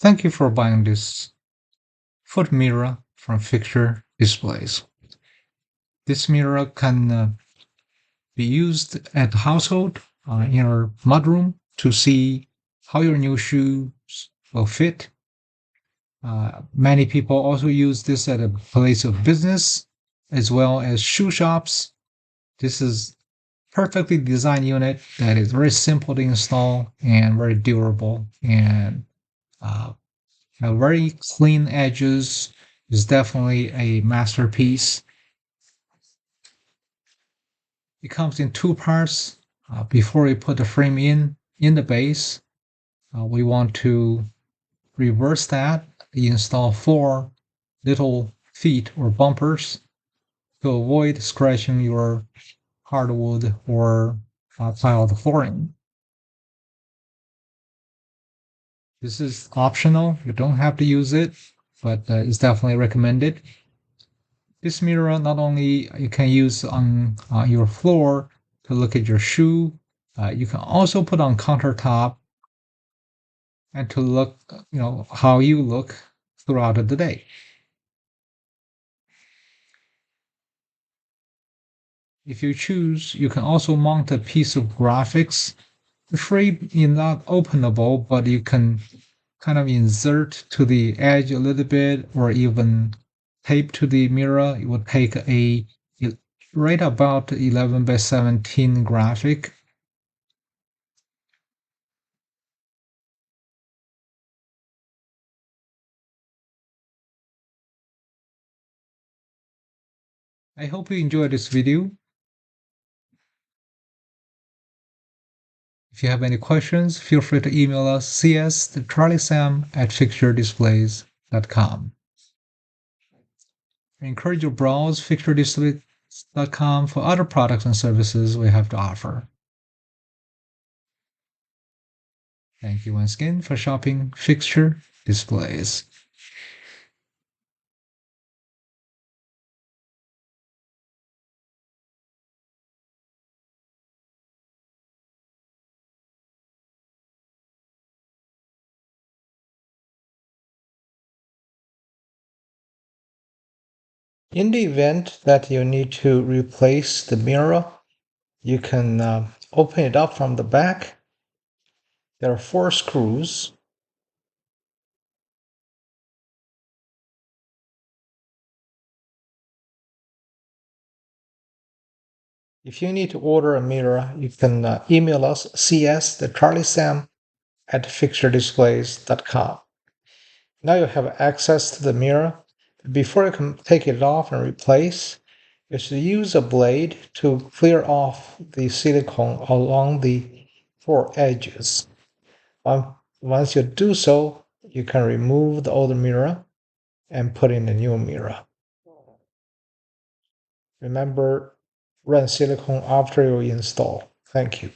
Thank you for buying this foot mirror from Fixture Displays. This mirror can be used at household in your mudroom to see how your new shoes will fit. Many people also use this at a place of business as well as shoe shops. This is perfectly designed unit that is very simple to install and very durable and uh, very clean edges. Is definitely a masterpiece. It comes in two parts. Before we put the frame in the base, we want to reverse that. Install four little feet or bumpers to avoid scratching your hardwood or tiled flooring. This is optional. You don't have to use it, but it's definitely recommended. This mirror not only you can use on your floor to look at your shoe, you can also put on countertop and to look, how you look throughout the day. If you choose, you can also mount a piece of graphics. The frame is not openable, but you can kind of insert to the edge a little bit or even tape to the mirror. It would take a right about 11 by 17 graphic. I hope you enjoyed this video. If you have any questions, feel free to email us cs@fixturedisplays.com. I encourage you to browse fixturedisplays.com for other products and services we have to offer. Thank you once again for shopping Fixture Displays. In the event that you need to replace the mirror, you can open it up from the back. There are 4 screws. If you need to order a mirror, you can email us cs@fixturedisplays.com. Now you have access to the mirror. Before you can take it off and replace, you should use a blade to clear off the silicone along the 4 edges. Once you do so, you can remove the old mirror and put in a new mirror. Remember, run silicone after you install. Thank you.